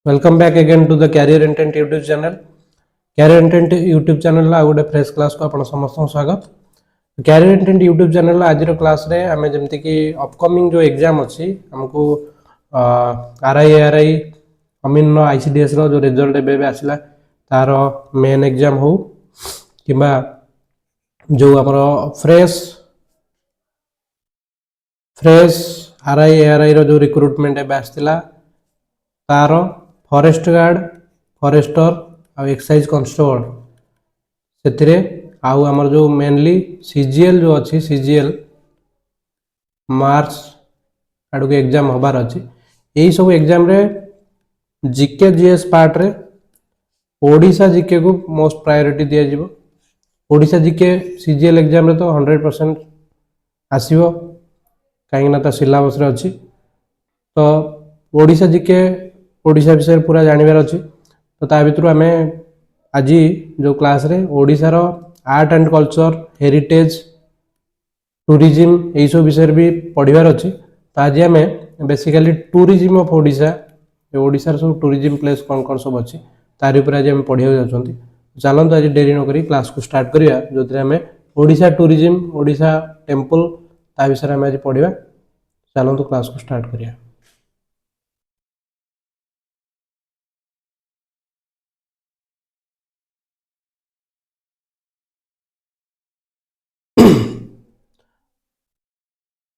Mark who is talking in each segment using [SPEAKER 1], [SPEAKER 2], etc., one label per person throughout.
[SPEAKER 1] Welcome back again to the Career Intent YouTube channel. Career Intent YouTube channel ला गोटे fresh class को आपण समस्त स्वागत. Career Intent YouTube channel ला आज रो class रे हमें जेमति कि अपकमिंग जो एग्जाम अछि हमको RI अमीन नो ICDS रो जो रिजल्ट एबे आसिला तार मेन एग्जाम हो किबा जो हमरो फ्रेश RI रो जो रिक्रूटमेंट एबे आस्तिला तार फॉरेस्ट गार्ड फॉरेस्टर आ एक्साइज कांस्टेबल सेथिरे आउ हमर जो मेनली CGL जो अछि CGL मार्च आडू के एग्जाम होबार अछि एही सब एग्जाम रे जीके जीएस पार्ट रे ओडिशा जीके को मोस्ट प्रायोरिटी दिया जिवो. ओडिशा जीके CGL एग्जाम रे तो 100% आसीबो काहे ना ता सिलेबस रे अछि तो ओडिशा जीके ओडिशा विषय पूरा जानिबार अछि तो ता भितरु हमें आज जो क्लास रे ओडिशा रो art and culture heritage tourism एई सब विषय भी पढिबार अछि तो आज हमें basically tourism of Odisha Odisha रो सब टूरिज्म प्लेस कोन सब अछि तारि ऊपर आज हम पढिया जाउछंती. चलंतु आज देरी न करी क्लास को स्टार्ट करिया जोथि हमें ओडिशा टूरिज्म ओडिशा टेंपल ता विषय हम आज पढिबा. चलंतु क्लास को स्टार्ट करिया.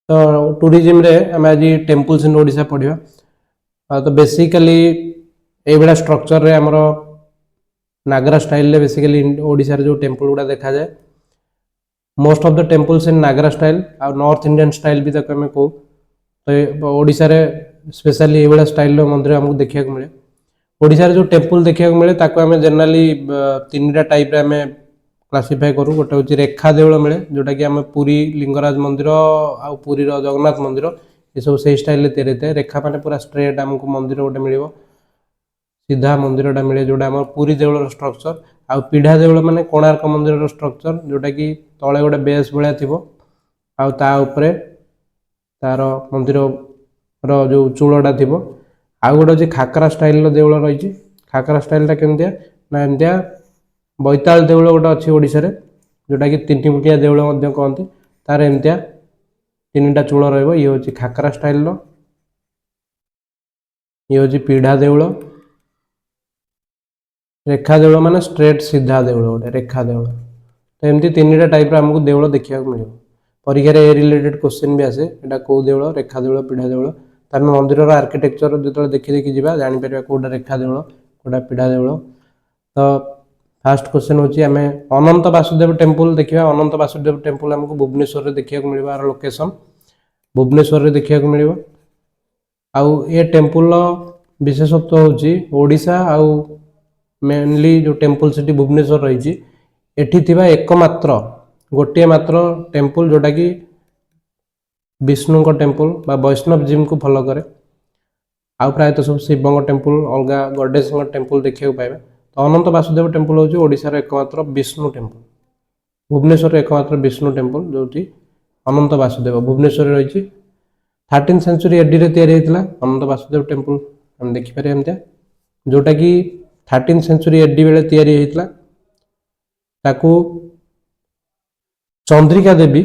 [SPEAKER 1] तो टूरिज्म रे हम आज टेंपल्स इन ओडिशा पढिबा. तो बेसिकली ए बडा स्ट्रक्चर रे हमरो नागरा स्टाइल रे बेसिकली ओडिशा रे जो टेंपल गुडा देखा जाए most of the temples in Nagara style आ नॉर्थ इंडियन स्टाइल भी तक हमें को तो ओडिशा रे स्पेशली ए बडा स्टाइल रो मंदिर हमको देखिया को मिले. ओडिशा रे जो टेंपल देखिया को मिले ताको हमें जनरली तीनटा टाइप रे हमें क्लासिफाई करू. गोटे हूँ रेखा देवल मिले जोटा कि आम पुरी लिंगराज मंदिर आ पुरी जगन्नाथ मंदिर ये सब से स्टाइल तैयारी थे. रेखा माने पूरा स्ट्रेट आमको मंदिर गोटे मिल सीधा मंदिरटा मिले जोटा आम पुरी देवल स्ट्रक्चर आ पीढ़ा देवल माने कोणार्क मंदिर स्ट्रक्चर जोटा कि तले गोटे बेस भाया थी आउे तार मंदिर जो चूलटा थी आउ गोटे अच्छे खाकरा स्टाइल देवल रही. खाकरा स्टाइलटा केमतिया ना एमतिया बैताल देवल गोटे अच्छी ओडिशा रे जोटा कि तीन मुटिया देवल कहते तार एमतिया तीनटा चूल रही. ये हूँ खाकरा स्टाइल ये हूँ पीढ़ा देवल रेखा देवल माने स्ट्रेट सीधा देवल गोटे रेखा देवल. तो एमती तीन टाइप आमको देवल देखा मिले. परीक्षा ए रिलेटेड क्वेश्चन भी आसे एटा कौ देवल रेखा देवल पीढ़ा देवल तो आम मंदिर आर्किटेक्चर जो देखी देखी जावा जापर कौटा रेखा देवल कौटा पीढ़ा देवल. तो फास्ट क्वेश्चन होची आमे अनंत वासुदेव टेंपल देखिबा. अनंत वासुदेव टेंपल हमको भुवनेश्वर रे देखिया को मिलबा लोकेशन भुवनेश्वर रे देखिया को मिलबा. आउ ए टेंपल विशेषत्व होची ओडिशा आउ मेनली जो टेंपल सिटी भुवनेश्वर रही एठी थिबा एकमात्र गोटे मात्र टेंपल जोटा कि विष्णु को टेंपल बा वैष्णव जिम को फॉलो करे. आउ प्रायतः सब शिव टेंपल अलगा गॉडेस टेंपल देखिया को पाइबा. तो अनंत वासुदेव टेंपल हूँ ओडिशा एकमात्र विष्णु टेंपल भुवनेश्वर एकमात्र विष्णु टेंपल जो अनंत वासुदेव भुवनेश्वर रही 13th सेंचुरी एडी रे तैयारी होता अनंत वासुदेव टेंपल हम देखिपारे एमतिया जोटा कि 13th सेंचुरी एडी बेले तैयारी होता ताकू Chandrika Devi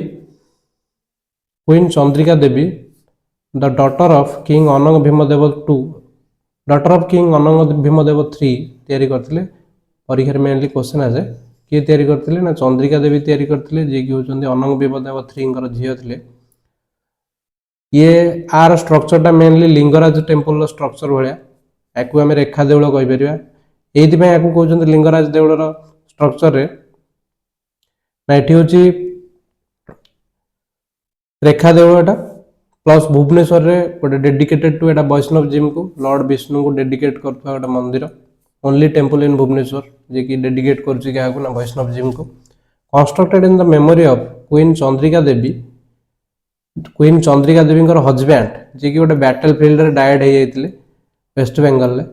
[SPEAKER 1] queen Chandrika Devi the daughter of king Anang Bhimdev 2 daughter of king Anang Bhimdev 3 तैयारी करथिले. परीक्षा मेनली क्वेश्चन आसे किए तैयारी करथिले ना चंद्रिका देवी तैयारी करथिले जे कि होचंदी अनंग भीमदेव 3 कर झियो थिले. ये आर स्ट्रक्चरटा मेनली लिंगराज टेंपल स्ट्रक्चर भलिया याकू आमे रेखा देवल कहि परिबा. एइति पय याकू कहउचंदी लिंगराज देवलर स्ट्रक्चर रे ना एठी होची रेखा देवलटा प्लस भुवनेश्वर रे गोटे डेडिकेटेड टू एटा वैष्णव जिम को लॉर्ड विष्णु को डेडिकेट करथवा गोटे मंदिर ओनली टेंपल इन भुवनेश्वर जे कि डेडिकेट करछि क्या को ना वैष्णव जिम को constructed in the memory of queen Chandrika Devi. Queen Chandrika Devi husband जे कि गोटे बैटल फील्ड रे डायड हो जाइतिले वेस्ट बेंगल रे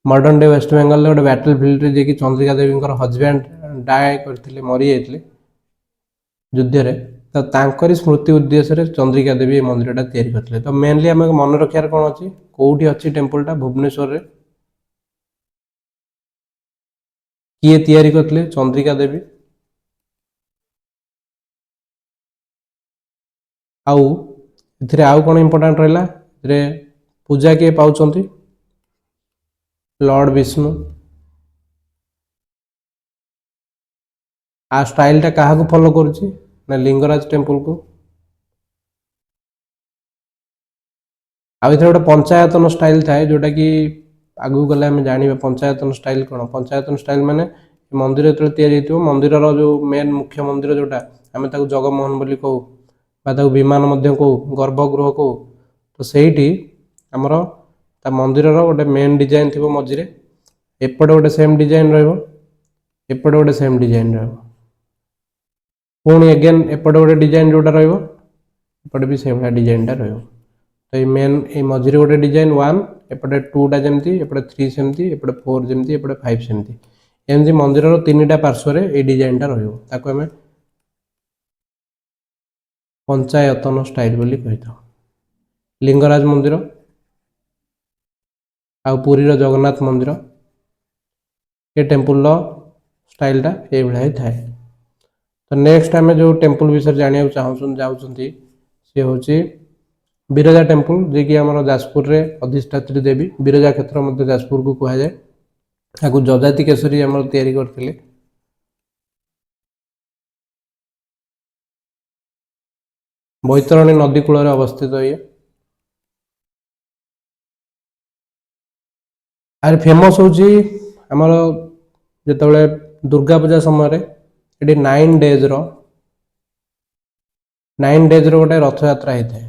[SPEAKER 1] मॉडर्न डे वेस्ट बेंगल रे गोटे बैटल फील्ड रे जे कि चंद्रिका देवी हजबैंड डाय करथिले मरि जाइतिले युद्ध रे. तो तांकरी स्मृति उद्देश्य रे चंद्रिका देवी ए मंदिरटा तैयारी करथिले। तो मेनली आमे मन रखियार कोन अछि कोउठी अछि टेम्पलटा भुवनेश्वर रे किए तैयारी करथिले चंद्रिका देवी आउ एथिरे आउ कोन इंपोर्टेंट रहला रे पूजा के पाउचंती लॉर्ड विष्णु आ स्टाइलटा काहा को फॉलो करूची ना लिंगराज टेम्पल को आउ गोटे पंचायतन स्टाइल थाए जोटा कि आगु गले आम जाना पंचायतन स्टाइल कौन पंचायतन स्टाइल माने मंदिर जो मंदिर जो मेन मुख्य मंदिर जोटा आम जगमोहन बोली कहू बा विमान कहू गर्भगृह कहू तो सहीटी आमर ता मंदिर गोटे मेन डिजाइन थी मझे एपटे गोटे सेम डिजाइन रपटे गोटे सेम डिजाइन पुणी एगेन एपटे गोटे डिजाइन जोटा रपटे भी से भाया डिजाइनटा रही तो ये मेन ये मझे गोटे डिजाइन 1 एपटे 2टा जमती एपटे 3 सेमती एपटे 4 जमती एपटे 5 सेमती एमती मंदिर तीनटा पार्श्व ये डिजाइनटा रही पंचायतन स्टाइल बोली कही था लिंगराज मंदिर आ पुरी जगन्नाथ मंदिर ये टेम्पल स्टाइलटा ये भाया ही थाए। तो नेक्स्ट आम जो टेम्पल विषय जाना चाहूँगी सी हूँ बिरजा टेम्पल जी कि आम जाजपुर रे अधिष्ठात्री देवी बिरजा क्षेत्र मध्य जाजपुर को कहुए आपको जजाति केशरी आम तैयारी करते बैतरणी नदी कूल अवस्थित ये आर फेमस हूँ आमर जो दुर्गा पूजा समय ये 9 डेज गोटे रथ यात्रा होता है।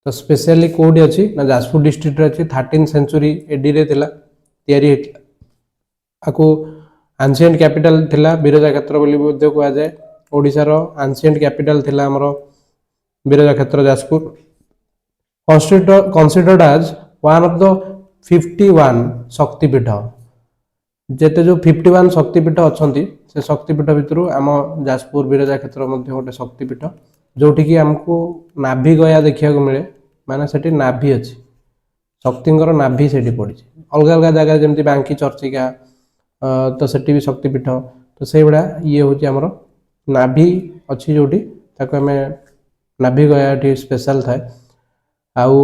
[SPEAKER 1] तो स्पेशली कौटी अच्छी ना जाजपुर डिस्ट्रिक्ट अच्छी 13 सेंचुरी एडी रे थिला तैयारी आपको आंशिएंट कैपिटल थिला बिरजा क्षेत्र बोली बोलते कहा जाए ओडिशार आंशिएंट कैपिटल थिला हमरो बिरजा क्षेत्र Jajpur considered as one of the 51 Shaktipeeth जेते जो 51 शक्तिपीठ अच्छी से शक्तिपीठ भितर आम जाजपुर बिरजा क्षेत्र मध्य गोटे शक्तिपीठ जोठी की आमको नाभि गया देखा मिले माने सेठी नाभि अच्छी शक्तिंकर नाभि से पड़ी अलग अलग जगह जमी बांकी चर्चिका तो सेठी भी शक्तिपीठ तो से भाया ये हूँ आमर नाभि अच्छी जोटी ताको आम नाभि गया स्पेशल थाए आउ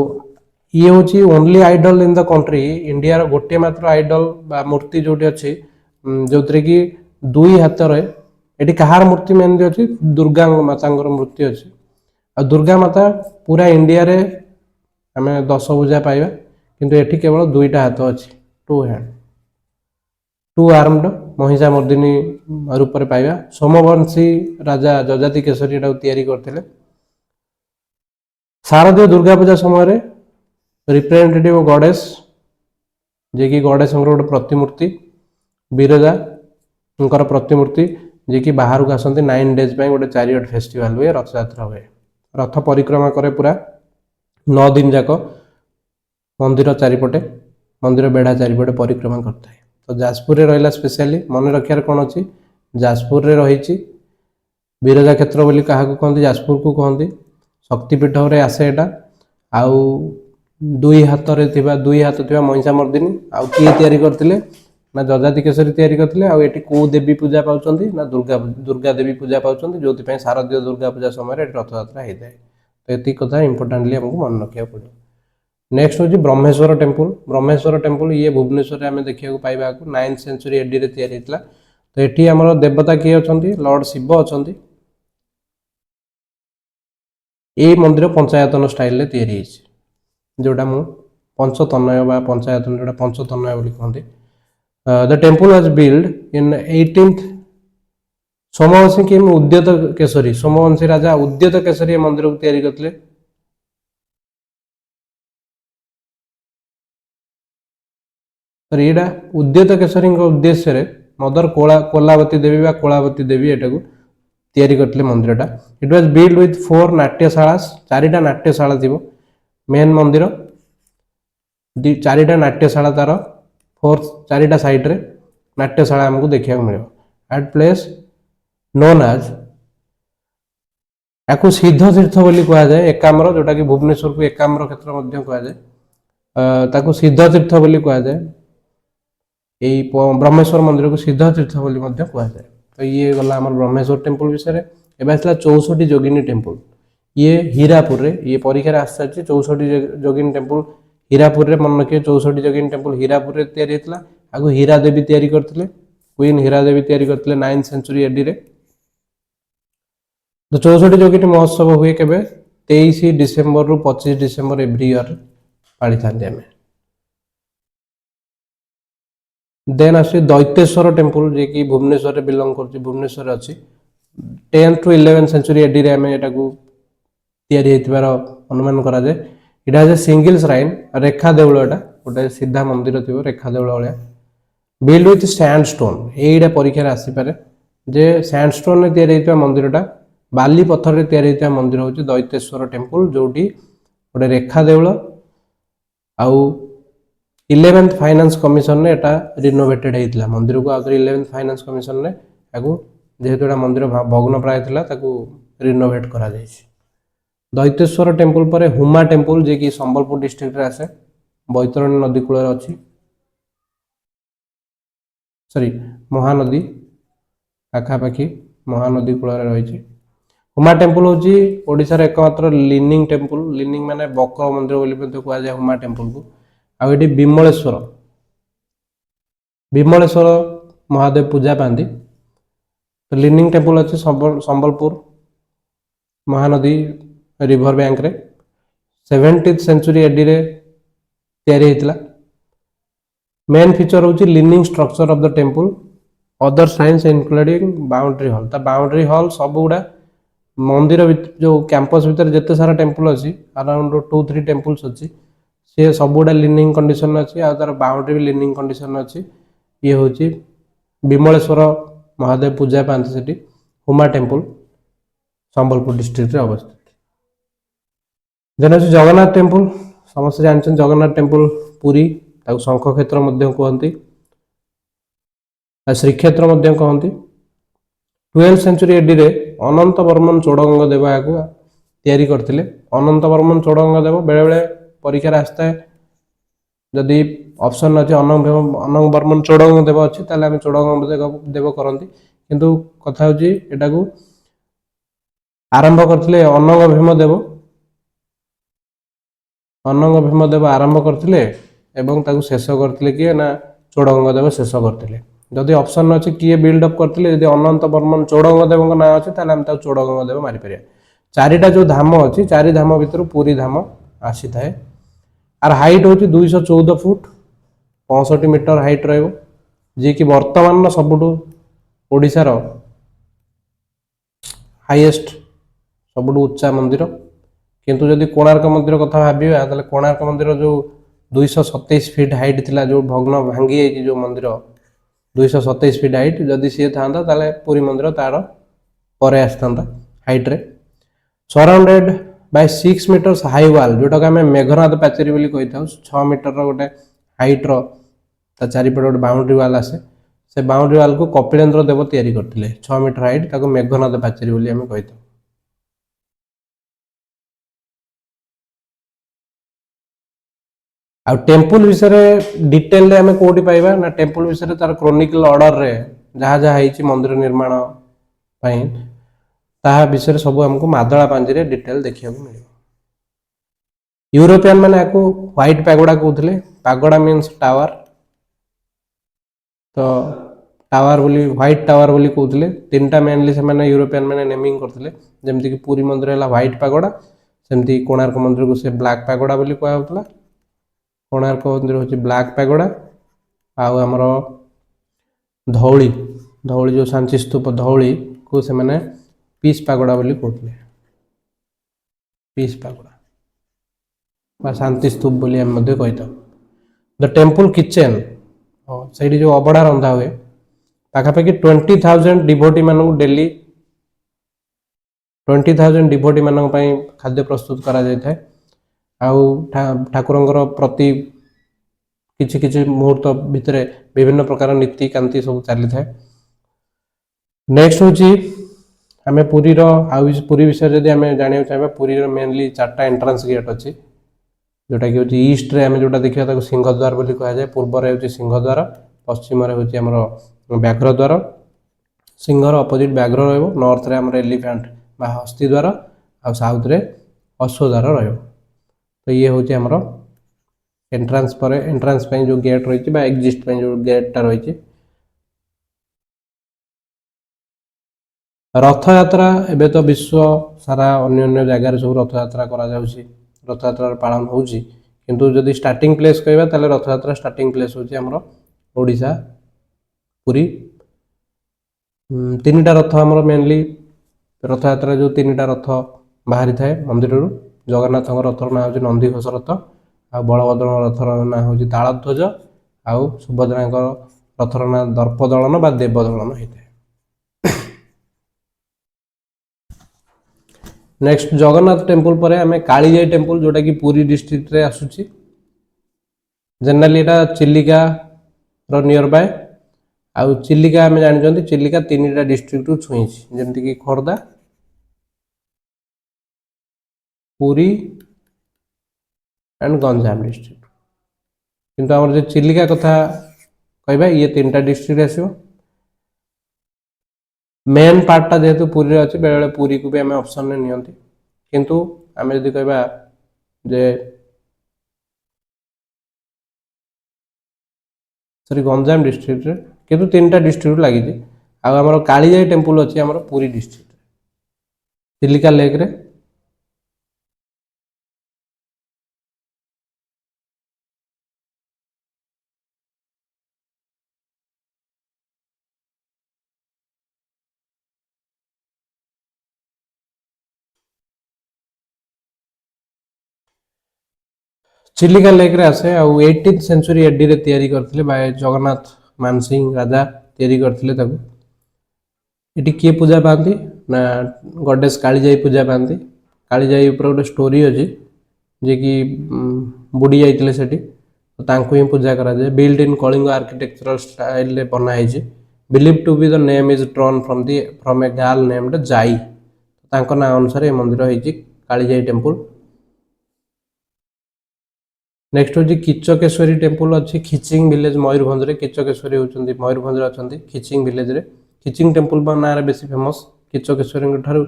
[SPEAKER 1] ये हूँ only idol in the country India गोटे मात्र आइडल बा मूर्ति जोटी अच्छी जो थी कि 2 हाथ ये कहार मूर्ति मेनली अच्छी दुर्गा माता मूर्ति अच्छी आ दुर्गा माता पूरा इंडिया रे आम 10 भुजा पाइबा किंतु एठी केवल 2टा हाथ अच्छी 2 हैंड 2 आर्मड महिषा मर्दिनी रूप में पाइबा सोमवंशी राजा जजाति केशरी तैयारी करते शारदीय दुर्गा पूजा समय रिप्रेजेंटेटिव गॉडेस जे कि गॉडेस गोटे प्रतिमूर्ति बिरजा प्रतिमूर्ति जे कि बाहर को आसती 9 डेज गोटे चारियट फेस्टिवल हुए रथ यात्रा हुए रथ परिक्रमा करे पूरा 9 दिन जाक मंदिर चारिपटे मंदिर बेढ़ा चारिपटे परिक्रमा करता है। तो जाजपुर रहा स्पेशली मन रखार कौन अच्छी जाजपुर रे रही बिरजा क्षेत्र बोली क्या कहते जाजपुर को कहते शक्तिपीठ आसे एटा आउ 2 हाथ थिबा महिषा मर्दिनी आउ किए तैयारी करथिले ना जजाति केशरी तैयारी करथिले आउ एटी को देवी पूजा पाउचंती ना दुर्गा देवी पूजा पाउचंती जोथि शारदीय दुर्गा पूजा समय रथ यात्रा होता है। तो ये कथा इंपोर्टेंटली हमको मन रखा पड़े। नेक्स्ट हूँ ब्रह्मेश्वर टेम्पल ये भुवनेश्वर आम देखा पाइबा 9th सेंचुरी एडी रे तैयारी होता। तो ये आमर देवता किए अच्छा लॉर्ड शिव अच्छा ये मंदिर पंचायतन स्टाइल तैयारी जोटा मु पंचतनय बा पंचायतन जोटा पंचतनय बोली कहते। The temple was build in 18th Somvanshi कि उद्यत केशरी सोमवंशी राजा उद्यत केशरी मंदिर को तैयारी करते। यहाँ उद्यत केशरी उद्देश्य मदर कोलावती देवी बा कोलावती देवी एटा को तैयारी करते मंदिरटा। इट वाज बिल्ड विथ 4 नाट्यशाला 4टा नाट्यशाला थी मेन मंदिर 4टा नाट्यशाला तार 4टा साइड रे नाट्यशाला हमको देखा मिले at place known as याकू सिद्ध तीर्थ बोली कहा जाए एकाम्र जोटा कि भुवनेश्वर को एकाम्र क्षेत्र मध्य कहा जाए ताकू सिद्ध तीर्थ बोली कहा जाए यही ब्रह्मेश्वर मंदिर को सिद्ध तीर्थ बोली मध्य कहा जाए तो ये गला आम ब्रह्मेश्वर टेम्पल विषय में एवं आसला 64 जोगिनी टेम्पल ये हीरापुर रे ये परीक्षा आस सारी 64 जोगिनी टेम्पल हीरापुर रे मन रखिए 64 जोगिनी टेम्पल हीरापुर रे तैयारी होता आगु हीरा देवी तैयारी करते क्वीन हीरा देवी तैयारी करते 9th सेंचुरी एडी रे तो 64 जोगिनी महोत्सव हुए केबे 23 डिसेम्बर रु 25 डिसेम्बर एवरी ईयर पाड़ी था देन आस दैतेश्वर टेम्पल जे कि भुवनेश्वर रे बिलोंग कर भुवनेश्वर अच्छी 10th to 11th century AD रे आमे एटाकू तैयारी हेतिबार अनुमान करा जाए इटा जे सिंगल श्राइन रेखा देउळ एटा गोटे सीधा मंदिर थिबो रेखा देउळ वाला बिल्ड विथ सैंडस्टोन एइडा परीक्षा रे आसी पारे जे सैंडस्टोन रे तैयारी हेतिबा मंदिरटा बाली पत्थर रे तैयारी हेतिबा मंदिर होची दैतेश्वर टेम्पल जोटी गोटे रेखा देउळ आउ 11th फाइनेंस कमिशन ने एटा रिनोवेटेड हेतिला मंदिर को आउथरे 11th फाइनेंस कमिशन ने याकू जेहेतु एटा मंदिर भग्न प्राय थिला ताकू रिनोवेट करा जायछि दैतेश्वर टेम्पल पर हुमा टेम्पल जे कि संबलपुर डिस्ट्रिक्ट रे आसे बैतरणी नदी कूल अच्छी सॉरी महानदी आखापाखी महानदी कूल रही हुमा टेम्पल हूँ ओडिशार एकमात्र लिनिंग टेम्पल लिनिंग माने बकर मंदिर बोली कह जाए हुमा टेम्पल को आउटी विमलेश्वर विमलेश्वर महादेव पूजा पाती तो लिनिंग टेम्पल अच्छे संबलपुर महानदी रिवर बैंक रे 70th सेंचुरी एडी रे तैयारी हेतिला मेन फीचर होची leaning structure of the temple other science including boundary hall ता बाउंड्री हॉल सब गुडा मंदिर जो कैंपस भीतर जिते सारा टेम्पल अच्छी अराउंड 2-3 टेम्पल्स अच्छी सी सब गुडा लिनिंग कंडीशन अच्छी आ तार बाउंड्री भी लिनिंग कंडीशन अच्छी ये होची विमलेश्वर महादेव पूजा पाती सेठी हुमा टेम्पल संबलपुर डिस्ट्रिक्ट रे अवस्थित देन अच्छे जगन्नाथ टेम्पल समस्त जानते जगन्नाथ टेम्पल पुरी ताकू शंख क्षेत्र मध्य कहती श्रीक्षेत्र मध्य कहती 12th सेंचुरी एडी रे अनंत वर्मन चोड़गंग देव या तैयारी करते अनंत वर्मन चोड़गंग देव बेले बेले परीक्षा आसता है जदि ऑप्शन अच्छे अनंग वर्मन चोड़गंग देव अच्छी ताले चोड़गंग देव करती किंतु कथा होची एटाकू आरंभ करते अनंग भीम देव आरंभ करते शेष करते किए ना चोड़गंग देव शेष करते जदि ऑप्शन अच्छे किए बिल्डअप करते जदि अनंत वर्मन चोड़गंग देव ना अच्छे चोड़गंग देव मारिपर चारिटा जो धाम अच्छी चारि धाम भितर पुरी धाम आसी थाए आर हाइट हूँ 214 फुट 65 मीटर हाइट रही कि वर्तमान सबुठ ओडिशार हाईएस्ट सबुठ उच्चा मंदिर किंतु जदि कोणार्क मंदिर कथा भाविबा ताले कोणार्क मंदिर जो 227 फीट हाइट थिला जो भग्न भांगी जाइए जो मंदिर 227 फीट हाइट जदि सी था ताले पुरी मंदिर तार परे आसता हाइट रे सराउंडेड बाय 6 मीटर्स हाई वाल जोटा कि आम मेघनाथ पाचेरी बोली कही था 6 मीटर गोटे हाइट चारिपटे गोटे बाउंड्री वाल आसे से बाउंड्री वाल को कपिलेन्द्र देव तैयारी करते 6 मीटर हाइट ताको मेघनाथ पाचेरी बोली आम कही था आ टेम्पल विषय डिटेल आम कौटी पाइबा ना टेम्पल विषय तार क्रोनिकल ऑर्डर रे जहाँ जहाँ है मंदिर निर्माण ताहा विषय सब हमको मादला पांजी रे डिटेल देखा मिले यूरोपियन मैंने आपको व्हाइट पैगोडा कहते पैगोडा मीन्स टावर तो टावर बोली व्हाइट टावर बोली कहते 3टा मेनली से मैंने यूरोपियन मैंने नेमिंग करते जमती कि पुरी मंदिर है व्हाइट पैगोडा सेमती कोणार्क मंदिर को से ब्लैक पैगोडा बोली कहला कोणार्क मंदिर हूँ ब्लैक पैगोडा आमर धौली धौली जो सांची स्तूप धौली को से मैंने पीस पैगोडा बोली कहते पीस पैगोडा शांति स्तूप बोली आम कही था द टेम्पल किचेन से जो अबड़ा रंधा हुए पाखापाखि 20,000 डिभोटी मान डेली 20,000 डिभोटी मान खाद्य प्रस्तुत करा जाए ठाकुरंकर प्रति किछि किछि मुहूर्त भितर विभिन्न प्रकार नीति कांति सब चली थाए नेक्स्ट हूँ आम पुरी पुरी विषय जब आम जाना चाहिए पुरी मेनली 4टा एंट्रांस गेट अच्छी जोटा कि हूँ ईस्ट रे आम जोटा देखा सिंहद्वार बोली कह जाए पूर्व हूँ सिंहद्वार पश्चिम हूँ आमर व्याघ्रद्वार सिंहर अपोजिट व्याघ्र रॉर्थ रे आमर एलिफेंट बा हस्तीद्वार आ साउथ रे अश्वद्वार तो ये हूँ आमर एंट्रांस पर एंट्रांस जो गेट रही एग्जिस्ट जो गेटा रही रथ यात्रा एबे तो विश्व सारा अन्य जगार सब रथ यात्रा करा जाउछि रथ यात्रा पालन होउछि किंतु जदि स्टार्टिंग प्लेस कहबा ताले रथ यात्रा स्टार्टिंग प्लेस होछि हमरो ओडिशा पुरी 3टा रथ हमरो मेनली रथ यात्रा जो 3टा रथ बाहरी थाए मंदिर रु जगन्नाथ रथर ना होछि नंदीघोष रथ आ बलभद्र रथर ना होछि तालध्वज आ सुभद्रा रथर ना दर्पदलन बा देवदलन होइते। नेक्स्ट जगन्नाथ टेम्पल पर आम कालीजाई टेम्पल जोटा कि पुरी डिस्ट्रिक्ट रे आसुची generally Etah Chilika row near by आउ चिलिका आम जानते चिलिका 3टा डिस्ट्रिक्ट रु छुई जमती कि खोर्धा पुरी एंड गंजाम डिस्ट्रिक्ट किंतु आमर जो चिलिका कथा कहबा ये 3टा डिस्ट्रिक्ट आसो मेन पार्टा जेहेतु पुरी अच्छी बेले पुरी को भी आम ऑप्शन में नियंती किंतु आम जदि कहबा जे सॉरी गंजाम डिस्ट्रिक्ट रे किंतु 3टा डिस्ट्रिक्ट लगी आमर कालीजाई टेम्पल अच्छी आमर पुरी डिस्ट्रिक्ट चिलिका लेक रे चिलिका लेक रे आसे आ 18th सेंचुरी एडी रे तैयारी करथिले बाय जगन्नाथ मानसिंह राजा तैयारी करथिले ताकू एटी किए पूजा पाती ना गॉडेस कालीजाई पूजा पाती कालीजाई ऊपर गोटे स्टोरी अच्छी जे कि बुड़ी जाइए सेठी तो तांको ही पूजा करा जाए build in Kalinga architectural style रे बना है believe to be the name is drawn from a girl named Jai तांको ना अनुसार ये मंदिर होइछि कालीजाई टेम्पल। नेक्स्ट हूँ किचकेश्वरी टेम्पल अच्छी खिचिंग विलेज मयूरभंज रे किचकेश्वरी होती मयूरभंज अच्छा खिचिंग विलेज रे खिचिंग टेम्पल ना बेसी फेमस किचकेश्वरी ठार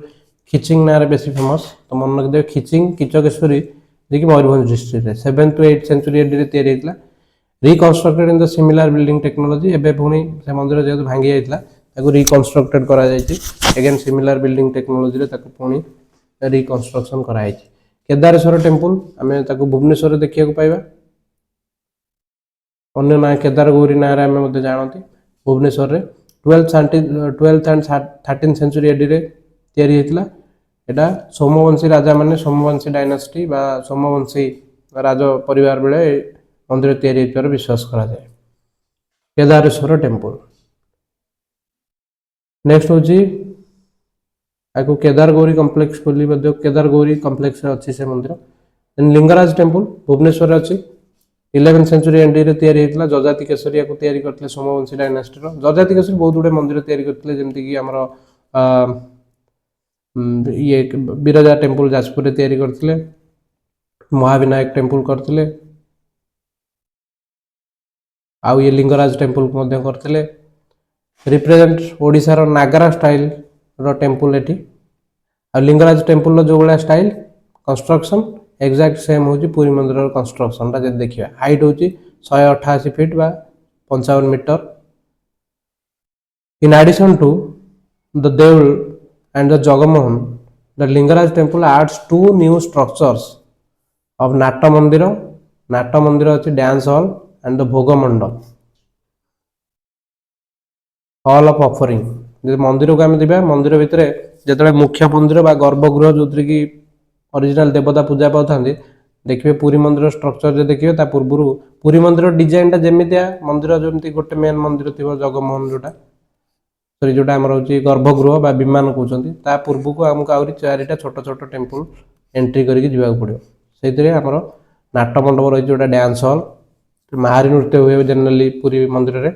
[SPEAKER 1] खिचिंग ना बेसी फेमस तो मन रखिदेव खिचिंग किचकेश्वरी जी कि मयूरभंज डिस्ट्रिक्ट रे 7th to 8th century AD रे तैयारी होता reconstructed in the similar building technology एबे पुणी से मंदिर जेहेतु भांगी जाइतला ताको रिकनस्ट्रक्टेड करा जाइछि अगेन सिमिलर बिल्डिंग टेक्नोलॉजी रे ताको पुणी रिकनस्ट्रक्शन करा जाइछि। केदारेश्वर टेम्पल आम ताको भुवनेश्वर देखा पाइबा अन्य ना केदार गौरी ना आम जानती भुवनेश्वर रे 12th and 13th century AD रे तैयारी होता एटा सोमवंशी राजा माने सोमवंशी डायनासिटी बा सोमवंशी राज परिवार बेले मंदिर तैयारी होइबार विश्वास करा जाए। केदारेश्वर टेम्पल नेक्स्ट होची आको केदार गौरी कॉम्प्लेक्स बोली केदार गौरी कॉम्प्लेक्स अच्छी से मंदिर देन लिंगराज टेम्पल भुवनेश्वर अच्छी 11th सेंचुरी एंडी रे तैयारी होता जजाति केशरी या तैयारी करते सोमवंशी डायनासिटी जजाति केशरी बहुत गुड़े मंदिर तैयारी करते जमती कि आमर ये बिरजा टेम्पल जाजपुर तैयारी करते महाविनायक टेम्पल करते आउ ये लिंगराज टेम्पल करते रिप्रेजेंट ओडिशार नागरा स्टाइल रो टेम्पल एटी आ लिंगराज टेम्पल जो भाया स्टाइल कंस्ट्रक्शन एक्जाक्ट सेम होची पुरी मंदिर कंस्ट्रक्शन जब देखिए हाइट होची 188 फीट बा 55 metre. In addition to the deul and the Jagamohan the Lingaraj temple adds 2 new structures of nat mandir अच्छी डांस हॉल एंड द भोग मंडल हॉल ऑफ ऑफरिंग जब मंदिर को आम जा मंदिर भितर जो मुख्य मंदिर बा गर्भगृह जो कि ओरिजिनल देवता पूजा पाता देखिए पुरी मंदिर स्ट्रक्चर जो देखिए ता पूर्व पुरी मंदिर डिजाइन जमीतिया मंदिर जमी गोटे मेन मंदिर थी जगमोहन जोटा सॉरी जोटा आम हूँ गर्भगृह बा विमान कहते ता पूर्व को आमको आहरी 4टा छोट छोट टेम्पल एंट्री करके जावाक पड़ो से आमर नाट मंडप रही जोटा डांस हॉल महारी नृत्य हुए जनरली पुरी मंदिर रे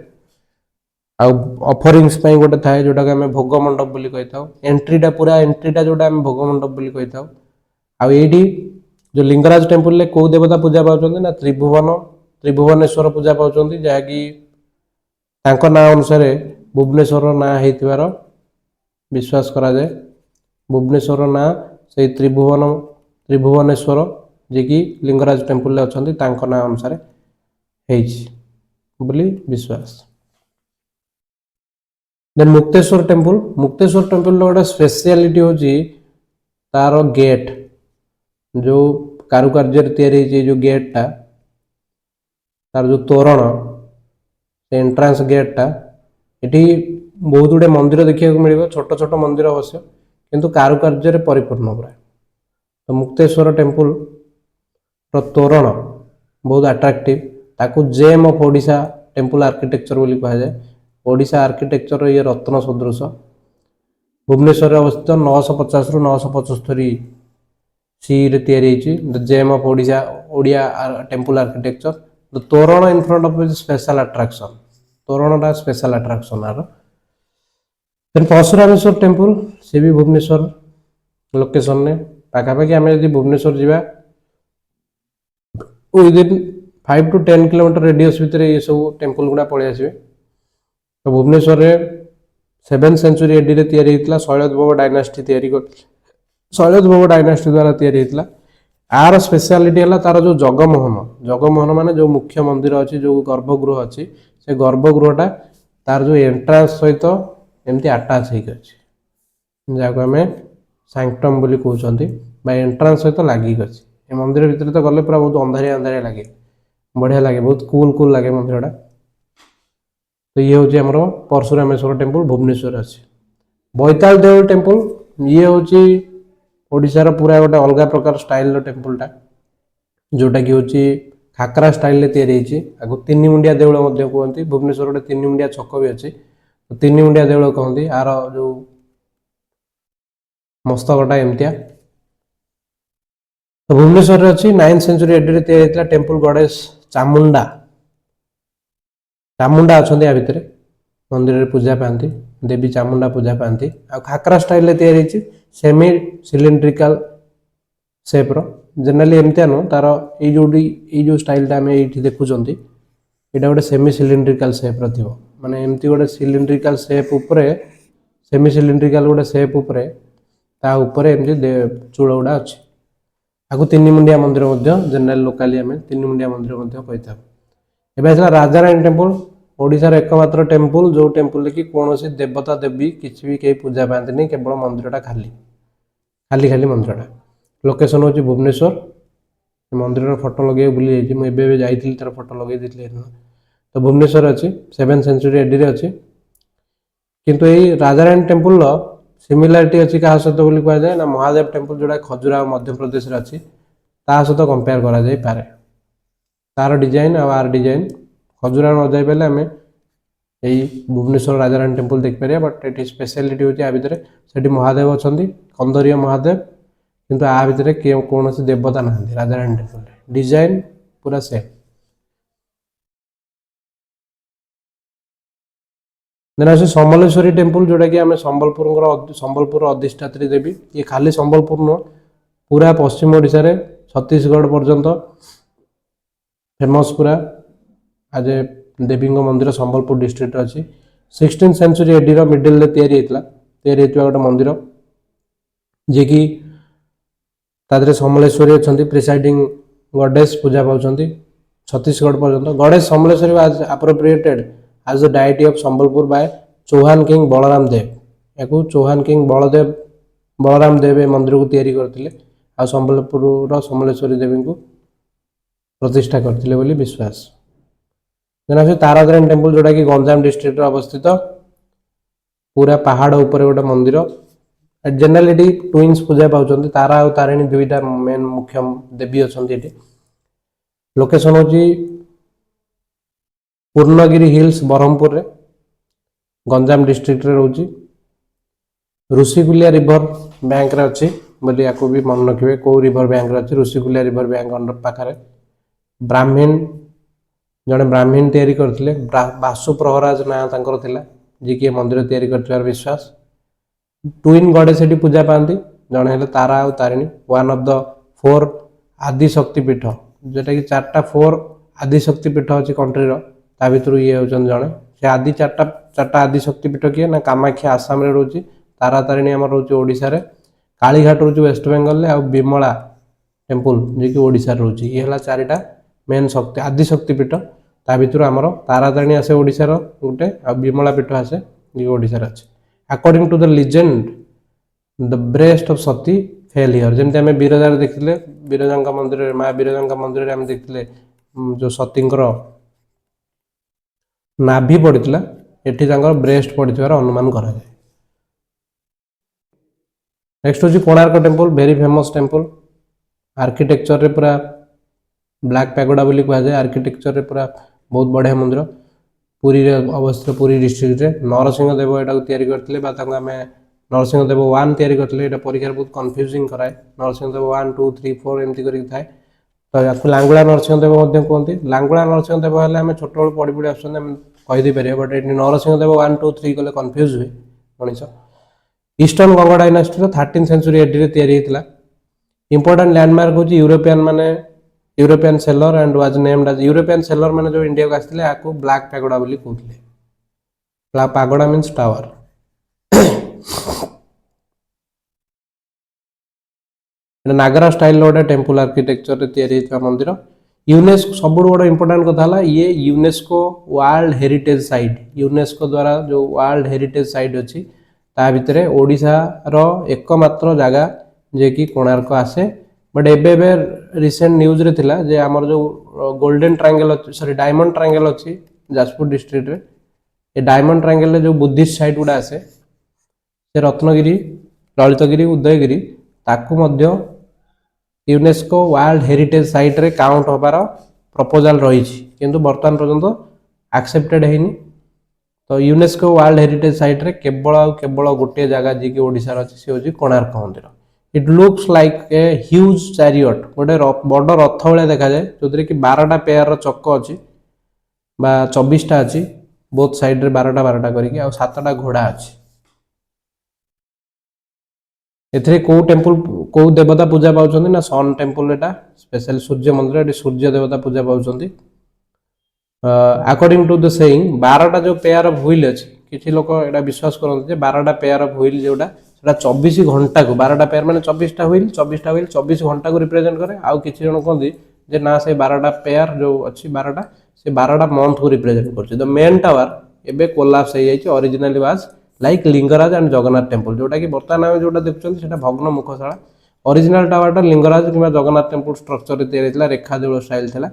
[SPEAKER 1] ଆଉ ଅଫରିଂସ୍ ପାଇଁ ଗୋଟେ ଥାଏ ଯୋଉଟାକି ଆମେ ଭୋଗ ମଣ୍ଡପ ବୋଲି କହିଥାଉ। ଏଣ୍ଟ୍ରିଟା ପୁରା ଏଣ୍ଟ୍ରିଟା ଯୋଉଟା ଆମେ ଭୋଗ ମଣ୍ଡପ ବୋଲି କହିଥାଉ। ଆଉ ଏଇଠି ଯୋଉ ଲିଙ୍ଗରାଜ ଟେମ୍ପୁଲରେ କୋଉ ଦେବତା ପୂଜା ପାଉଛନ୍ତି ନା ତ୍ରିଭୁବନେଶ୍ୱର ପୂଜା ପାଉଛନ୍ତି, ଯାହାକି ତାଙ୍କ ନାଁ ଅନୁସାରେ ଭୁବନେଶ୍ୱରର ନାଁ ହେଇଥିବାର ବିଶ୍ୱାସ କରାଯାଏ। ଭୁବନେଶ୍ୱରର ନାଁ ସେଇ ତ୍ରିଭୁବନେଶ୍ୱର ଯିଏକି ଲିଙ୍ଗରାଜ ଟେମ୍ପୁଲରେ ଅଛନ୍ତି ତାଙ୍କ ନାଁ ଅନୁସାରେ ହେଇଛି ବୋଲି ବିଶ୍ୱାସ। ଦେନ୍ ମୁକ୍ତେଶ୍ୱର ଟେମ୍ପୁଲର ଗୋଟେ ସ୍ପେଶିଆଲିଟି ହେଉଛି ତାର ଗେଟ୍, ଯୋଉ କାରୁକାର୍ଯ୍ୟରେ ତିଆରି ହେଇଛି ଯୋଉ ଗେଟ୍ଟା, ତାର ଯୋଉ ତୋରଣ, ଏଣ୍ଟ୍ରାନ୍ସ ଗେଟ୍ଟା, ଏଠି ବହୁତ ଗୁଡ଼ିଏ ମନ୍ଦିର ଦେଖିବାକୁ ମିଳିବ, ଛୋଟ ଛୋଟ ମନ୍ଦିର ଅବଶ୍ୟ, କିନ୍ତୁ କାରୁକାର୍ଯ୍ୟରେ ପରିପୂର୍ଣ୍ଣ ପୁରା। ତ ମୁକ୍ତେଶ୍ୱର ଟେମ୍ପୁଲର ତୋରଣ ବହୁତ ଆଟ୍ରାକ୍ଟିଭ। ତାକୁ ଜେମ୍ ଅଫ୍ ଓଡ଼ିଶା ଟେମ୍ପୁଲ ଆର୍କିଟେକ୍ଚର ବୋଲି କୁହାଯାଏ। ଓଡ଼ିଶା ଆର୍କିଟେକ୍ଚର ଇଏ ରତ୍ନ ସଦୃଶ। ଭୁବନେଶ୍ୱରରେ ଅବସ୍ଥିତ 950ରୁ 975 ସିରେ ତିଆରି ହେଇଛି। The gem of Odia temple architecture. The torana in front of special attraction. ତୋରଣଟା ସ୍ପେଶାଲ ଆଟ୍ରାକ୍ସନ୍ ଆର। ଦେନ୍ ପରଶୁରାମେଶ୍ୱର ଟେମ୍ପୁଲ, ସେ ବି ଭୁବନେଶ୍ୱର ଲୋକେସନରେ। ପାଖାପାଖି ଆମେ ଯଦି ଭୁବନେଶ୍ୱର ଯିବା ୱିଦିନ୍ 5 to 10 କିଲୋମିଟର ରେଡିୟସ୍ ଭିତରେ ଏ ସବୁ ଟେମ୍ପୁଲ ଗୁଡ଼ା ପଳେଇ ଆସିବେ। ତ ଭୁବନେଶ୍ୱରରେ 7th ସେଞ୍ଚୁରୀ ଏଡିରେ ତିଆରି ହେଇଥିଲା। ଶୈଳଦେବ ଡାଇନାଷ୍ଟି ଦ୍ୱାରା ତିଆରି ହେଇଥିଲା। ଆର ସ୍ପେଶାଲିଟି ହେଲା ତାର ଯୋଉ ଜଗମୋହନ ମାନେ ଯୋଉ ମୁଖ୍ୟ ମନ୍ଦିର ଅଛି, ଯୋଉ ଗର୍ଭଗୃହ ଅଛି, ସେ ଗର୍ଭଗୃହଟା ତାର ଯୋଉ ଏଣ୍ଟ୍ରାନ୍ସ ସହିତ ଏମିତି ଆଟାଚ୍ ହେଇକି ଅଛି, ଯାହାକୁ ଆମେ ସାଙ୍କ୍ଟମ୍ ବୋଲି କହୁଛନ୍ତି, ବା ଏଣ୍ଟ୍ରାନ୍ସ ସହିତ ଲାଗିକି ଅଛି। ଏ ମନ୍ଦିର ଭିତରେ ତ ଗଲେ ପୁରା ବହୁତ ଅନ୍ଧାରିଆ ଲାଗେ, ବଢ଼ିଆ ଲାଗେ, ବହୁତ କୁଲ୍ ଲାଗେ ମନ୍ଦିରଟା। ତ ଇଏ ହେଉଛି ଆମର ପରଶୁରାମେଶ୍ୱର ଟେମ୍ପୁଲ ଭୁବନେଶ୍ୱରରେ ଅଛି। ବୈତାଳ ଦେଉଳ ଟେମ୍ପୁଲ, ଇଏ ହେଉଛି ଓଡ଼ିଶାର ପୁରା ଗୋଟେ ଅଲଗା ପ୍ରକାର ଷ୍ଟାଇଲର ଟେମ୍ପୁଲଟା, ଯୋଉଟାକି ହେଉଛି ଖାକରା ଷ୍ଟାଇଲରେ ତିଆରି ହେଇଛି। ଆକୁ ତିନି ମୁଣ୍ଡିଆ ଦେଉଳ ମଧ୍ୟ କୁହନ୍ତି। ଭୁବନେଶ୍ୱର ଗୋଟେ ତିନି ମୁଣ୍ଡିଆ ଛକ ବି ଅଛି, ତିନି ମୁଣ୍ଡିଆ ଦେଉଳ କହନ୍ତି। ଆର ଯୋଉ ମସ୍ତକଟା ଏମିତିଆ। ତ ଭୁବନେଶ୍ୱରରେ ଅଛି। 9th ସେଞ୍ଚୁରୀ ଏଡିରେ ତିଆରି ହେଇଥିଲା ଟେମ୍ପୁଲ ଗଡେଶ ଚାମୁଣ୍ଡା ଅଛନ୍ତି ଆ ଭିତରେ, ମନ୍ଦିରରେ ପୂଜା ପାଆନ୍ତି, ଦେବୀ ଚାମୁଣ୍ଡା ପୂଜା ପାଆନ୍ତି। ଆଉ ଖାକରା ଷ୍ଟାଇଲରେ ତିଆରି ହେଇଛି, ସେମି ସିଲିଣ୍ଡ୍ରିକାଲ ସେପ୍ର। ଜେନେରାଲି ଏମିତିଆ ନୁହଁ, ତାର ଏଇ ଯୋଉ ଷ୍ଟାଇଲଟା ଆମେ ଏଇଠି ଦେଖୁଛନ୍ତି, ଏଇଟା ଗୋଟେ ସେମି ସିଲିଣ୍ଡ୍ରିକାଲ ସେପ୍ର ଥିବ। ମାନେ ଏମିତି ଗୋଟେ ସିଲିଣ୍ଡ୍ରିକାଲ ସେପ୍ ଉପରେ, ସେମି ସିଲିଣ୍ଡ୍ରିକାଲ ଗୋଟେ ସେପ୍ ଉପରେ, ତା ଉପରେ ଏମିତି ଚୂଳ ଗୁଡ଼ା ଅଛି। ଆକୁ ତିନି ମୁଣ୍ଡିଆ ମନ୍ଦିର ମଧ୍ୟ ଜେନେରାଲ ଲୋକାଲି ଆମେ ତିନି ମୁଣ୍ଡିଆ ମନ୍ଦିର ମଧ୍ୟ କହିଥାଉ। ଏବେ ଆସିଲା ରାଜାରାଣୀ ଟେମ୍ପୁଲ, ଓଡ଼ିଶାର ଏକମାତ୍ର ଟେମ୍ପୁଲ ଯୋଉ ଟେମ୍ପୁଲରେ କି କୌଣସି ଦେବତା ଦେବୀ କିଛି ବି କେହି ପୂଜା ପାଆନ୍ତିନି, କେବଳ ମନ୍ଦିରଟା ଖାଲି ମନ୍ଦିରଟା। ଲୋକେସନ ହେଉଛି ଭୁବନେଶ୍ୱର। ମନ୍ଦିରର ଫଟୋ ଲଗେଇବାକୁ ଭୁଲି ଯାଇଛି, ମୁଁ ଏବେ ଯାଇଥିଲି, ତାର ଫଟୋ ଲଗେଇ ଦେଇଥିଲି। ତ ଭୁବନେଶ୍ୱର ଅଛି, 7th ସେଞ୍ଚୁରୀ ଏଡିରେ ଅଛି। କିନ୍ତୁ ଏଇ ରାଜାରାଣୀ ଟେମ୍ପୁଲର ସିମିଲାରିଟି ଅଛି କାହା ସହିତ ବୋଲି କୁହାଯାଏ ନା, ମହାଦେବ ଟେମ୍ପୁଲ ଯୋଉଟା ଖଜୁରାହ ମଧ୍ୟପ୍ରଦେଶରେ ଅଛି, ତା ସହିତ କମ୍ପେୟାର କରାଯାଇପାରେ। ତାର ଡିଜାଇନ ଆଉ ଆର ଡିଜାଇନ ଖଜୁରାହ ନ ଯାଇପାରିଲେ ଆମେ ଏଇ ଭୁବନେଶ୍ୱର ରାଜାରାଣୀ ଟେମ୍ପୁଲ ଦେଖିପାରିବା। ବଟ୍ ଏଠି ସ୍ପେଶାଲିଟି ହେଉଛି ଆ ଭିତରେ, ସେଠି ମହାଦେବ ଅଛନ୍ତି, କନ୍ଦରୀୟ ମହାଦେବ, କିନ୍ତୁ ଆ ଭିତରେ କୌଣସି ଦେବତା ନାହାନ୍ତି ରାଜାରାଣୀ ଟେମ୍ପୁଲରେ। ଡିଜାଇନ ପୁରା ସେମ୍। ଦେନ୍ ଅଛି ସମଲେଶ୍ୱରୀ ଟେମ୍ପୁଲ, ଯୋଉଟାକି ଆମେ ସମ୍ବଲପୁରର ଅଧିଷ୍ଠାତ୍ରୀ ଦେବୀ। ଇଏ ଖାଲି ସମ୍ବଲପୁର ନୁହଁ, ପୁରା ପଶ୍ଚିମ ଓଡ଼ିଶାରେ ଛତିଶଗଡ଼ ପର୍ଯ୍ୟନ୍ତ ଫେମସ୍ ପୁରା ଆଜ ଏ ଦେବୀଙ୍କ ମନ୍ଦିର ସମ୍ବଲପୁର ଡିଷ୍ଟ୍ରିକ୍ଟରେ ଅଛି। 16th ସେଞ୍ଚୁରୀ ଏଡିର ମିଡିଲରେ ତିଆରି ହେଇଥିବା ଗୋଟେ ମନ୍ଦିର, ଯିଏକି ତା ଦେହରେ ସମଲେଶ୍ୱରୀ ଅଛନ୍ତି, ପ୍ରିସାଇଡିଂ ଗଡେସ୍ ପୂଜା ପାଉଛନ୍ତି ଛତିଶଗଡ଼ ପର୍ଯ୍ୟନ୍ତ। Goddess Samaleswari was appropriated as the deity of Sambalpur by Chauhan king Balaram Dev. ୟାକୁ ଚୌହାନ କିଙ୍ଗ ବଳରାମ ଦେବ ଏ ମନ୍ଦିରକୁ ତିଆରି କରିଥିଲେ, ଆଉ ସମ୍ବଲପୁରର ସମଲେଶ୍ୱରୀ ଦେବୀଙ୍କୁ ପ୍ରତିଷ୍ଠା କରିଥିଲେ ବୋଲି ବିଶ୍ୱାସ। ଦେନ୍ ଅଛି ତାରାତାରିଣୀ ଟେମ୍ପୁଲ, ଯୋଉଟାକି ଗଞ୍ଜାମ ଡିଷ୍ଟ୍ରିକ୍ଟରେ ଅବସ୍ଥିତ, ପୁରା ପାହାଡ଼ ଉପରେ ଗୋଟେ ମନ୍ଦିର। ଜେନେରାଲି ଏଠି ଟୁଇନ୍ସ ପୂଜା ପାଉଛନ୍ତି, ତାରା ଆଉ ତାରିଣୀ ଦୁଇଟା ମେନ୍ ମୁଖ୍ୟ ଦେବୀ ଅଛନ୍ତି ଏଠି। ଲୋକେସନ ହେଉଛି ପୂର୍ଣ୍ଣଗିରି ହିଲ୍ସ ବ୍ରହ୍ମପୁରରେ, ଗଞ୍ଜାମ ଡିଷ୍ଟ୍ରିକ୍ଟରେ ରହୁଛି। ଋଷିକୁଲିଆ ରିଭର ବ୍ୟାଙ୍କରେ ଅଛି ବୋଲି ୟାକୁ ବି ମନେ ରଖିବେ, କୋଉ ରିଭର ବ୍ୟାଙ୍କରେ ଅଛି, ଋଷିକୁଲିଆ ରିଭର ବ୍ୟାଙ୍କ ପାଖରେ। ବ୍ରାହ୍ମୀଣ जड़े ब्राह्मण तैयारी करथिले बासु प्रहराज ना तांकर थिला जे कि मंदिर तैयारी करथिबार विश्वास। ट्विन गॉडेस एटी पूजा पाती जड़े हेले तारा और तारिणी वन ऑफ द 4 आदि शक्ति पीठ जेटा कि 4टा 4 आदि शक्ति पीठ अच्छी कंट्री ता भर ये होचन जड़े से आदि 4टा आदि शक्ति पीठ किए ना कामाख्या आसाम रे रोची तारा तारिणी आम रोचे ओडिशा रे कालीघाट रोचे वेस्ट बेंगल रे आ विमला टेम्पल जे कि ओडिशा रे रोची ये हला 4टा मेन शक्ति आदि शक्ति पीठ ता भर आमर तारा तारिणी आसे ओडिशा रो गोटे आ विमला पीठ आसे जे ओडिशा रे अछि। According to the legend the breast of Sati fell here जमते आम बिरजा देखते बिरजा मंदिर माँ बिरजा मंदिर आम देखते जो सतींकर नाभि पड़ता एठी ब्रेस्ट पड़िथिबार अनुमान करा जाए। नेक्स्ट हूँ Konark temple very famous temple architecture रे पूरा ब्लैक पैगोडा बोली कहा जाए आर्किटेक्चर रे पूरा बहुत बढ़िया मंदिर पुरी रे अवस्थित पुरी डिस्ट्रिक्ट रे नरसिंह देव एटा तैयारी करथिले बा तांगा में नरसिंह देव 1 तैयारी करथिले एटा परीक्षा बहुत कंफ्यूजिंग कराए नरसिंह देव 1 2 3 4 एमती करी थाए तो याकु लांगुला नरसिंह देव मध्ये कहते लांगुला नरसिंह देव हेले आमे छोट बड़ पड़ी पड़ी आछन हम कहि दे परिया बट एटी नरसिंह देव 1 2 3 कले कंफ्यूज हुए मनीष। ईस्टर्न गंगा डायनास्टी रो 13th सेंचुरी एडी रे तैयारी हेतला। इंपोर्टेंट लैंडमार्क होची यूरोपियन माने European sailor and was named as European sailor माने जो इंडिया को आस्थिले आकु ब्लैक पैगोडा बोली कहउथले black pagoda means tower. Nagara style गोटे टेम्पल आर्किटेक्चर रे तैयारी हेतला मंदिर यूनेस्को सब बड़ इंपोर्टेंट कथा हला ये UNESCO world heritage site UNESCO द्वारा जो वर्ल्ड हेरिटेज साइट अछि ता भितरे ओडिशा रो एकमात्र जगह जे कि कोणार्क आसे बट एबे रिसेंट न्यूज रे थिला जे हमर जो golden triangle sorry diamond triangle अछि जाजपुर डिस्ट्रिक्ट रे ए डायमंड ट्रायंगल रे जो बुद्धिस्ट साइट गुडा आसे से रत्नगिरी ललितगिरी उदयगिरी ताकू मध्य यूनेस्को वर्ल्ड हेरिटेज साइट रे काउंट होबार प्रपोजल रही किंतु वर्तमान पर्यंत एक्सेप्टेड हैनी तो यूनेस्को वर्ल्ड हेरिटेज साइट रे केवल गोटे जगह जी कि ओडिशा रे अछि से होची कोणार्क मंदिर। It looks like a huge chariot गोटे बड़ रथ भाया देखा जाए जो कि 12टा पेयर चक्क अच्छी बा 24टा अच्छी बोथ साइड रे 12टा 12टा करके आ 7टा घोड़ा अच्छी। एथरे को टेम्पल को देवता पूजा पाउछन्ती ना सन टेम्पल एटा स्पेशल सूर्य मंदिर एटी सूर्य देवता पूजा पाउछन्ती। अकॉर्डिंग टू द सेइंग 12टा जो पेयर ऑफ व्हील अछि किछि लोक एटा विश्वास करन्ते जे 12टा पेयर ऑफ व्हील जोटा सेटा 24 घंटा को 12टा पेयर माने 24टा व्हील 24 घंटा को रिप्रेजेंट करे आउ किछि जण कहंती जे ना से 12टा पेयर जो अछि 12टा से 12टा मंथ को रिप्रेजेंट करछि। द मेन टावर एबे कोलैप्स हो जाइछि originally was like Lingaraj and Jagannath temple जोटा कि वर्तमान आमे जोटा देखुछन्ती सेटा भग्न मुखशाला ओरिजिनल टावरटा लिंगराज किबा जगन्नाथ टेम्पल स्ट्रक्चर रे तैयारी थिला रेखा देउळ स्टाइल थिला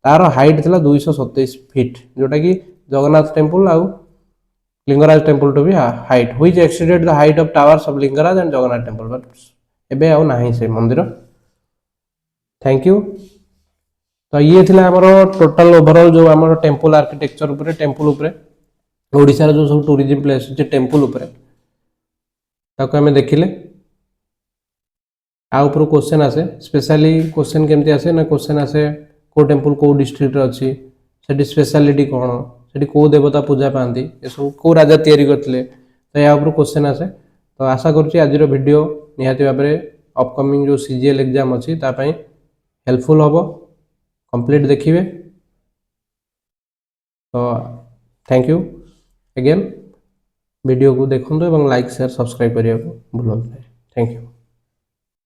[SPEAKER 1] तार हाइट थिला 227 फीट जोटा कि जगन्नाथ टेम्पल आउ लिंगराज टेम्पल टू भी height which exceeded the height of towers of Lingaraj and Jagannath temple but एबे आउ नाही से मंदिर। Thank you. तो ये थिला हमरो टोटल ओवरऑल जो हमरो टेम्पल आर्किटेक्चर ऊपर टेम्पल ऊपर ओडिसा रे जो सब टूरिज्म प्लेस जे टेम्पल ऊपर ताको हमें देखिले आ ऊपर क्वेश्चन आसे स्पेशली क्वेश्चन केमती आसे ना क्वेश्चन आसे को टेम्पल को डिस्ट्रिक्ट रे अछि सेठी स्पेशलिटी कोन सेठी को देवता पूजा पाती ए सब को राजा तैयारी करथिले तो या ऊपर क्वेश्चन आसे। तो आशा करूची आज रो वीडियो निहाती भाबरे अपकमिंग जो सीजीएल एग्जाम अछि ता पई हेल्पफुल होबो कंप्लीट देखिबे। तो थैंक यू अगेन वीडियो को देखंतु एवं लाइक शेयर सब्सक्राइब करिया को भूलंतु। Thank you.